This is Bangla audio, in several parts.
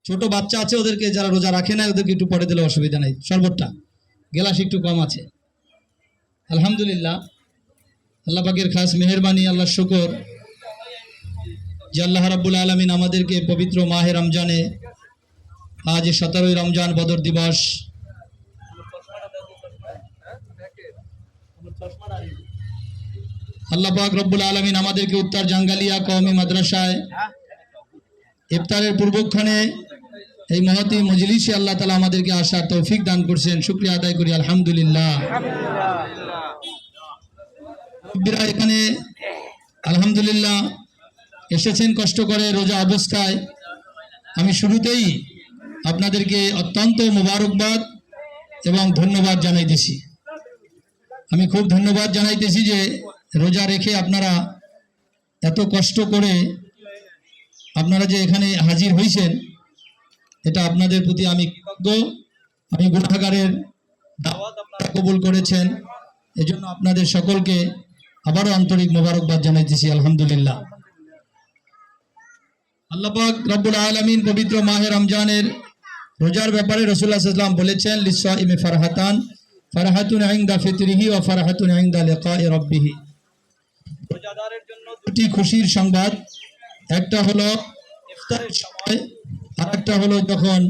ছোট বাচ্চা আছে ওদেরকে, যারা রোজা রাখে না ওদেরকে একটু পরে দিলে অসুবিধা নাই। শরবতটা গ্লাস একটু কম আছে। আলহামদুলিল্লাহ, আল্লাহ পাকের খাস মেহেরবানি, আল্লাহ শুকর যে আল্লাহ রাব্বুল আলামিন আমাদেরকে পবিত্র মাহে রমজানে, আজ 17ই রমজান বদর দিবস, আল্লাহ পাক রব্বুল আলামিন আমাদেরকে উত্তর জাঙ্গালিয়া কওমি মাদ্রাসায় ইফতারের পূর্বক্ষণে এই মহতী মজলিসে আল্লাহ তাআলা আমাদেরকে আসার তৌফিক দান করছেন। শুকরিয়া আদায় করি আলহামদুলিল্লাহ। এখানে আলহামদুলিল্লাহ এসেছেন কষ্ট করে রোজা অবস্থায়। আমি শুরুতেই আপনাদেরকে অত্যন্ত মোবারকবাদ এবং ধন্যবাদ জানাইতেছি। আমি খুব ধন্যবাদ জানাইতেছি যে রোজা রেখে আপনারা এত কষ্ট করে আপনারা যে এখানে হাজির হয়েছেন, এটা আপনাদের প্রতি আমি কৃতজ্ঞ। আমি গুনাহগারের দাওয়াত আপনারা কবুল করেছেন, এজন্য আপনাদের সকলকে আবারও আন্তরিক মোবারকবাদ জানাইতেছি আলহামদুলিল্লাহ। আল্লাহ পাক রব্বুল আলামিন পবিত্র মাহে রমজানের রোজার ব্যাপারে রাসূলুল্লাহ সাল্লাল্লাহু আলাইহি ওয়াসাল্লাম বলেছেন, লিসাইমি ফারহাতান, ফারহাতুন ইনদা ফিতরিহি ওয়া ফারহাতুন ইনদা লিকাই রাব্বিহি। রোজাদারের জন্য দুটি খুশির সংবাদ, একটা হলো ইফতারের সময়, আর একটা হলো যখন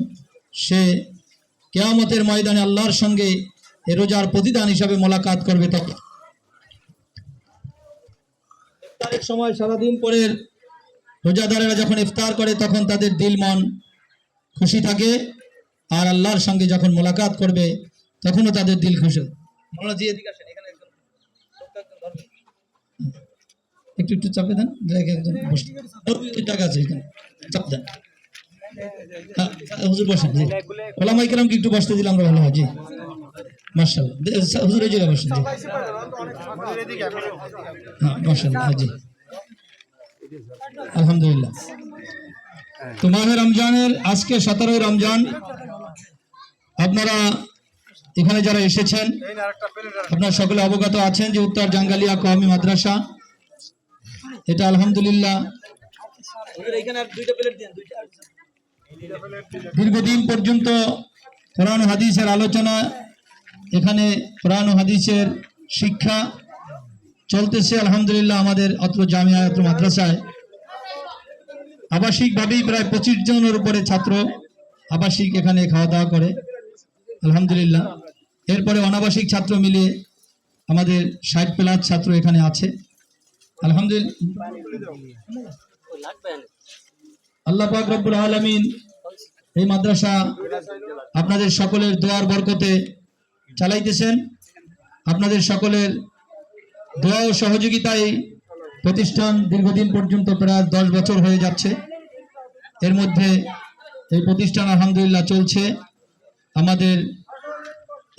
সে কিয়ামতের ময়দানে আল্লাহর সঙ্গে এই রোজার প্রতিদান হিসাবে মোলাকাত করবে। তখন ইফতারের সময় সারাদিন পরে রোজাদারেরা যখন ইফতার করে তখন তাদের দিল মন খুশি থাকে, আর আল্লাহর সঙ্গে যখন মোলাকাত করবে তখনও তাদের দিল খুশি। একটু একটু চাপে দেন, টাকা আছে এখানে, চাপ দেন। হুজুর বসেন, জি ওলামায়ে কেরামকে একটু বসতে দিলে আমরা ভালো হয়। জি মাশাআল্লাহ, হুজুর এই জায়গায় বসেন। জি হ্যাঁ মাশাআল্লাহ, জি আলহামদুলিল্লাহ। তো মাহে রমজানের আজকে 17ই রমজান, আপনারা এখানে যারা এসেছেন আপনারা সকলে অবগত আছেন যে উত্তর জাঙ্গালিয়া কওমি মাদ্রাসা, এটা আলহামদুলিল্লাহ দীর্ঘদিন পর্যন্ত কোরআন ও হাদিসের আলোচনা, এখানে কোরআন ও হাদিসের শিক্ষা চলতেছে আলহামদুলিল্লাহ। আমাদের অত্র জামিয়া অত্র মাদ্রাসায় আবাসিকভাবেই প্রায় 25 জনের উপরে ছাত্র আবাসিক এখানে খাওয়া দাওয়া করে আলহামদুলিল্লাহ। এরপরে অনাবাসিক ছাত্র মিলিয়ে আমাদের 60+ ছাত্র এখানে আছে আলহামদুলিল্লাহ। আল্লাহ পাক রব্বুল আলামিন এই মাদ্রাসা আপনাদের সকলের দোয়ার বরকতে চালাইতেছেন। আপনাদের সকলের দোয়া ও সহযোগিতায় প্রতিষ্ঠান দীর্ঘদিন পর্যন্ত প্রায় 10 বছর হয়ে যাচ্ছে। এর মধ্যে এই প্রতিষ্ঠান আলহামদুলিল্লাহ চলছে। আমাদের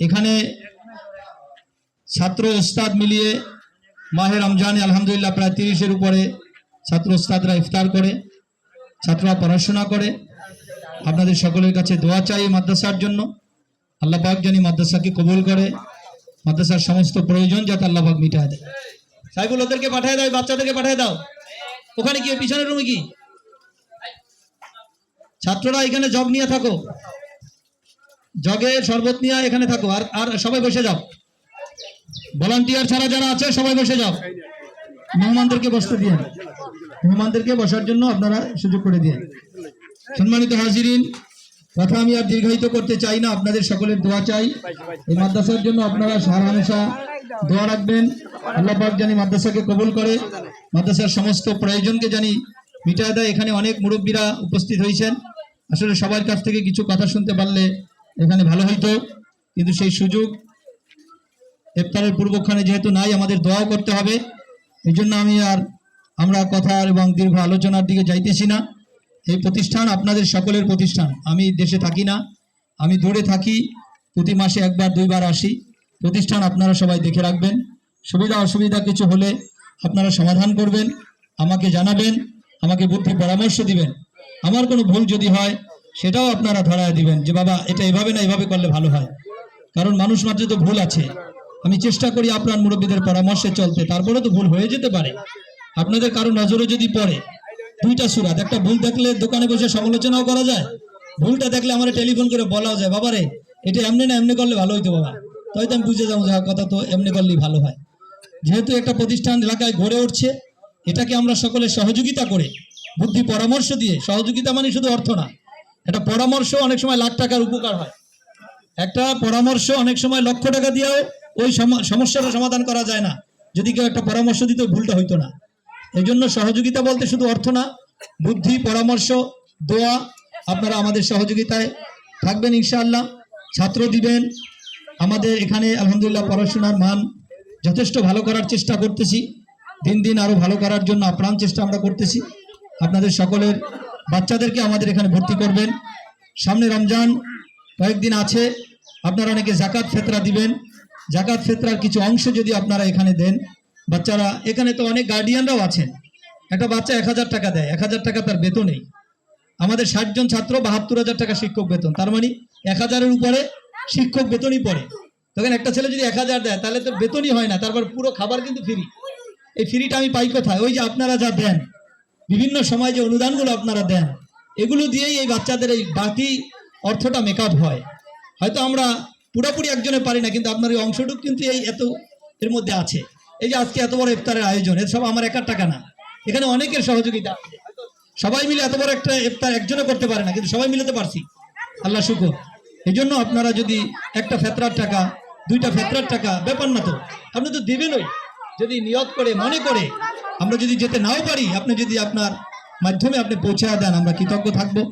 এখানে ছাত্র ওস্তাদ মিলিয়ে মাহে রমজানে আলহামদুলিল্লাহ প্রায় 30-এর উপরে ছাত্র ওস্তাদরা ইফতার করে, ছাত্ররা পড়াশোনা করে। আপনাদের সকলের কাছে দোয়া চাই মাদ্রাসার জন্য। আল্লাহ পাক জানি মাদ্রাসাকে কবুল করে, মাদ্রাসার সমস্ত প্রয়োজন যাতে আল্লাহ পাক মিটায় দেয়। সাইবুল ওদেরকে পাঠিয়ে দাও, বাচ্চাদেরকে পাঠিয়ে দাও। ওখানে কি পিছনের রুমে কি ছাত্ররা এখানে জগ নিয়ে থাকো, জগে শরবত নিয়ে এখানে থাকো, আর সবাই বসে যাও। ভলান্টিয়ার ছাড়া যারা আছে সবাই বসে যাও। মেহমানদেরকে বসতে দিয়ে, মেহমানদেরকে বসার জন্য আপনারা সুযোগ করে দিয়ে। সম্মানিত হাজিরিন, কথা আমি আর দীর্ঘায়িত করতে চাই না, আপনাদের সকলের দোয়া চাই এই মাদ্রাসার জন্য। আপনারা হামেশা দোয়া রাখবেন। আল্লাহ পাক জানি মাদ্রাসাকে কবুল করে, মাদ্রাসার সমস্ত প্রয়োজনকে জানি মিটায় দেয়। এখানে অনেক মুরব্বীরা উপস্থিত হয়েছেন, আসলে সবার কাছ থেকে কিছু কথা শুনতে পারলে এখানে ভালো হইতো, কিন্তু সেই সুযোগ ইফতারের পূর্বক্ষণে যেহেতু নাই, আমাদের দোয়াও করতে হবে। এই জন্য আমরা কথা এবং দীর্ঘ আলোচনার দিকে যাইতেছি না। এই প্রতিষ্ঠান আপনাদের সকলের প্রতিষ্ঠান। আমি দেশে থাকি না, আমি দূরে থাকি, প্রতি মাসে 1-2 বার আসি। প্রতিষ্ঠান আপনারা সবাই দেখে রাখবেন, সুবিধা অসুবিধা কিছু হলে আপনারা সমাধান করবেন, আমাকে জানাবেন, আমাকে বুদ্ধি পরামর্শ দিবেন। আমার কোনো ভুল যদি হয় সেটাও আপনারা ধরায় দিবেন যে বাবা এটা এভাবে না এভাবে করলে ভালো হয়, কারণ মানুষ মাত্র তো ভুল আছে। আমি চেষ্টা করি আপনার মুরব্বীদের পরামর্শে চলতে, তারপরে তো ভুল হয়ে যেতে পারে। আপনাদের কারো নজরে যদি পড়ে 2টা সূরা, একটা ভুল দেখলে দোকানে বসে সমালোচনাও করা যায়, ভুলটা দেখলে আমার টেলিফোন করে বলাও যায়, বাবা রে এটা এমনি না এমনি করলে ভালো হইতো বাবা, হয়তো আমি বুঝে যাবো যে কথা তো এমনি করলেই ভালো হয়। যেহেতু একটা প্রতিষ্ঠান এলাকায় গড়ে উঠছে, এটাকে আমরা সকলে সহযোগিতা করে বুদ্ধি পরামর্শ দিয়ে, সহযোগিতা মানে শুধু অর্থ না, একটা পরামর্শ অনেক সময় লাখ টাকার উপকার হয়, একটা পরামর্শ অনেক সময় লক্ষ টাকা দিয়েও ওই সমস্যাটা সমাধান করা যায় না, যদি কেউ একটা পরামর্শ দিত ভুলটা হইতো না। এই জন্য সহযোগিতা বলতে শুধু অর্থ না, বুদ্ধি পরামর্শ দোয়া, আপনারা আমাদের সহযোগিতায় থাকবেন ইনশাআল্লাহ। ছাত্র দিবেন, আমাদের এখানে আলহামদুলিল্লাহ পড়াশোনার মান যথেষ্ট ভালো করার চেষ্টা করতেছি, দিন দিন আরো ভালো করার জন্য আপ্রাণ চেষ্টা আমরা করতেছি। আপনাদের সকলের বাচ্চাদেরকে আমাদের এখানে ভর্তি করবেন। সামনে রমজান কয়েকদিন আছে, আপনারা অনেকে জাকাত ফেতরা দিবেন, জাকাত ফেতরার কিছু অংশ যদি আপনারা এখানে দেন, বাচ্চারা এখানে তো অনেক গার্ডিয়ানরাও আছেন, একটা বাচ্চা 1000 টাকা দেয়, 1000 টাকা তার বেতনেই, আমাদের 60 জন ছাত্র 72,000 টাকা শিক্ষক বেতন, তার মানে 1000-এর উপরে শিক্ষক বেতনই পড়ে। তখন একটা ছেলে যদি 1000 দেয় তাহলে তো বেতনই হয় না, তারপর পুরো খাবার কিন্তু ফ্রি। এই ফ্রিটা আমি পাই কোথায়? ওই যে আপনারা যা দেন, বিভিন্ন সময় যে অনুদানগুলো আপনারা দেন, এগুলো দিয়েই এই বাচ্চাদের এই বাকি অর্থটা মেকআপ হয়। হয়তো আমরা পুরোপুরি একজনে পারি না, কিন্তু আপনার এই অংশটুকু কিন্তু এই এত এর মধ্যে আছে। এই যে আজকে এত বড় ইফতারের আয়োজন, এর সব আমার একার টাকা না, এখানে অনেকের সহযোগিতা আছে। সবাই মিলে এত বড় একটা ইফতার একজনে করতে পারে না, কিন্তু সবাই মিলে তো পারছি, আল্লাহ শুকর। এই জন্য আপনারা যদি একটা ফেতরার টাকা, 2টা ফেতরার টাকা, ব্যাপার না তো, আপনি তো দেবেনই। যদি নিয়ত করে মনে করে, আমরা যদি যেতে নাও পারি, আপনি যদি আপনার মাধ্যমে আপনি পৌঁছে দেন, আমরা কৃতজ্ঞ থাকবো।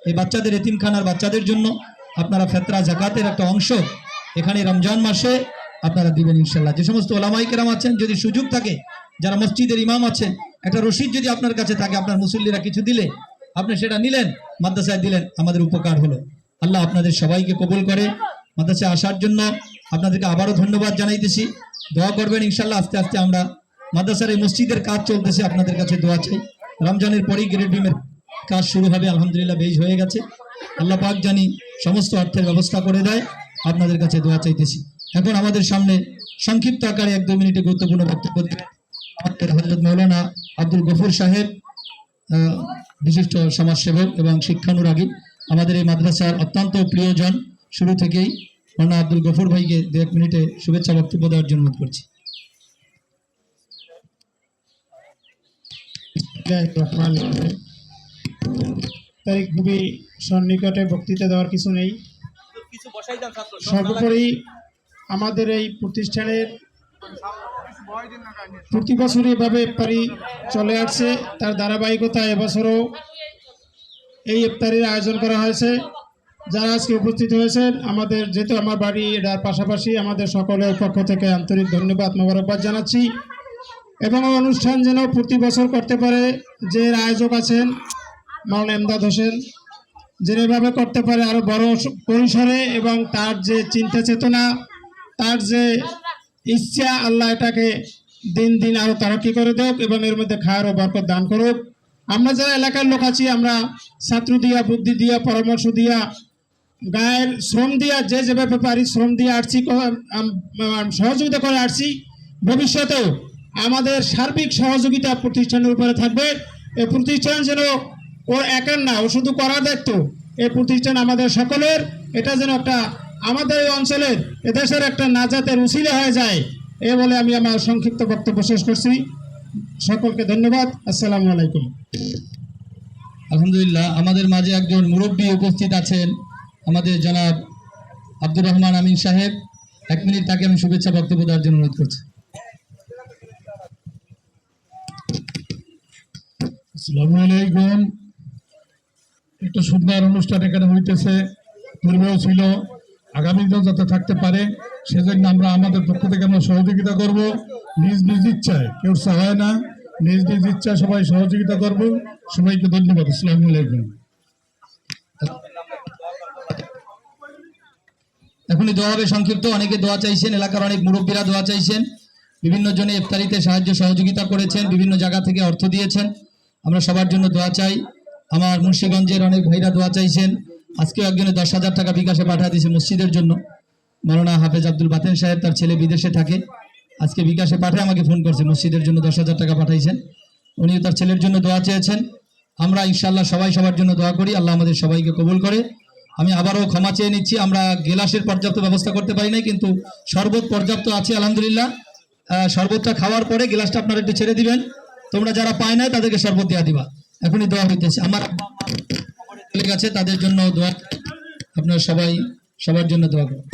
এই বাচ্চাদের এতিমখানার বাচ্চাদের জন্য আপনারা ফেতরা জাকাতের একটা অংশ এখানে রমজান মাসে আপনারা দিবেন ইনশাল্লাহ। যে সমস্ত ওলামায়ে কেরাম আছেন, যদি সুযোগ থাকে, যারা মসজিদের ইমাম আছেন, একটা রসিদ যদি আপনার কাছে থাকে, আপনার মুসল্লিরা কিছু দিলে আপনি সেটা নিলেন, মাদ্রাসায় দিলেন, আমাদের উপকার হলো। আল্লাহ আপনাদের সবাইকে কবুল করে। মাদ্রাসায় আসার জন্য আপনাদেরকে আবারও ধন্যবাদ জানাইতেছি, দোয়া করবেন ইনশাল্লাহ। আস্তে আস্তে আমরা মাদ্রাসার এই মসজিদের কাজ চলতেছে, আপনাদের কাছে দোয়া চাই। রমজানের পরেই গ্রেড বিমের কাজ শুরু হবে, আলহামদুলিল্লাহ বেজ হয়ে গেছে। আল্লাহ পাক জানি সমস্ত অর্থের ব্যবস্থা করে দেয়, আপনাদের কাছে দোয়া চাইতেছি। এখন আমাদের সামনে সংক্ষিপ্ত আকারে 1-2 মিনিটে গুরুত্বপূর্ণ বক্তব্য দেবেন আমাদের হযরত মাওলানা আব্দুল গফুর সাহেব, বিশিষ্ট সমাজসেবক এবং শিক্ষানুরাগী, আমাদের এই মাদ্রাসার অত্যন্ত প্রিয়জন। শুরু থেকেই মাওলানা আব্দুল গফুর ভাইকে 2-1 মিনিটে শুভেচ্ছা বক্তব্য দেওয়ার জন্য অনুরোধ করছি। তাই খুবই সন্নিকটে বক্তৃতা দেওয়ার কিছু নেই। সর্বোপরি আমাদের এই প্রতিষ্ঠানের প্রতি বছর এভাবে ইফতারি চলে আসছে, তার ধারাবাহিকতা এবছরও এই ইফতারির আয়োজন করা হয়েছে। যারা আজকে উপস্থিত হয়েছেন, আমাদের যেহেতু আমার বাড়ি এটার পাশাপাশি, আমাদের সকলের পক্ষ থেকে আন্তরিক ধন্যবাদ মোবারকবাদ জানাচ্ছি। এবং অনুষ্ঠান যেন প্রতি বছর করতে পারে, যে আয়োজক আছেন মাওলানা এমদাদ হোসেন, যেভাবে করতে পারে আরো বড় পরিসরে, এবং তার যে চিন্তা চেতনা, তার যে ইচ্ছা, আল্লাহ এটাকে দিন দিন আরো তারাক্কি করে দেখ এবং এর মধ্যে খায়ের ও বরকত দান করুক। আমরা যারা এলাকার লোক আছি, আমরা ছাত্র দিয়া, বুদ্ধি দিয়া, পরামর্শ দিয়া, গায়ের শ্রম দিয়া, যে যেভাবে পারি শ্রম দিয়ে আসছি, সহযোগিতা করে আসছি। ভবিষ্যতেও আমাদের সার্বিক সহযোগিতা প্রতিষ্ঠানের উপরে থাকবে। এই প্রতিষ্ঠান যেন ও একার না, ও শুধু করা দেখতো, এই প্রতিষ্ঠান আমাদের সকলের, এটা যেন একটা আমাদের এই অঞ্চলের, এদেশের একটা নাজাতের উসিলা হয়ে যায়, এ বলে আমি আমার সংক্ষিপ্ত বক্তব্য শেষ করছি। সকলকে ধন্যবাদ। আসসালামু আলাইকুম। আলহামদুলিল্লাহ, আমাদের মাঝে একজন মুরব্বী উপস্থিত আছেন, আমাদের জনাব আব্দুর রহমান আমিন সাহেব। 1 মিনিট তাকে আমি শুভেচ্ছা বক্তব্য দেওয়ার জন্য অনুরোধ করছি। আসসালামু আলাইকুম। একটা সুন্দর অনুষ্ঠান এখানে হইতেছে, পূর্বেও ছিল, আগামীতেও যাতে থাকতে পারে, সেজন্য আমরা আমাদের পক্ষ থেকে আমরা সহযোগিতা করব। নিজ নিজ ইচ্ছায়, কেউ চায় না, নিজ নিজ ইচ্ছায় সবাই সহযোগিতা করব। সবাইকে ধন্যবাদ। আসসালামু আলাইকুম। এখনই দোয়া হবে সংক্ষিপ্ত। অনেকে দোয়া চাইছেন, এলাকার অনেক মুরব্বীরা দোয়া চাইছেন, বিভিন্ন জনে ইফতারিতে সাহায্য সহযোগিতা করেছেন, বিভিন্ন জায়গা থেকে অর্থ দিয়েছেন। আমরা সবার জন্য দোয়া চাই। আমার মুন্সিগঞ্জের অনেক ভাইরা দোয়া চাইছেন। আজকেও একজনে 10,000 টাকা বিকাশে পাঠিয়ে দিয়েছে মসজিদের জন্য। মাওলানা হাফেজ আব্দুল বাতেন সাহেব, তার ছেলে বিদেশে থাকে, আজকে বিকাশে পাঠিয়ে আমাকে ফোন করছে, মসজিদের জন্য 10,000 টাকা পাঠাইছেন। উনিও তার ছেলের জন্য দোয়া চেয়েছেন। আমরা ইনশাআল্লাহ সবাই সবার জন্য দোয়া করি, আল্লাহ আমাদের সবাইকে কবুল করে। আমি আবারও ক্ষমা চেয়ে নিচ্ছি, আমরা গেলাসের পর্যাপ্ত ব্যবস্থা করতে পারি নাই, কিন্তু শরবত পর্যাপ্ত আছে আলহামদুলিল্লাহ। শরবতটা খাওয়ার পরে গ্লাসটা আপনারা একটু ছেড়ে দিবেন। তোমরা যারা পায় না তাদেরকে শরবত দেওয়া দিবা। এখনই দোয়া হইতেছে। আমার চলে গেছে, তাদের জন্য দোয়া। আপনারা সবাই সবার জন্য দোয়া করুন।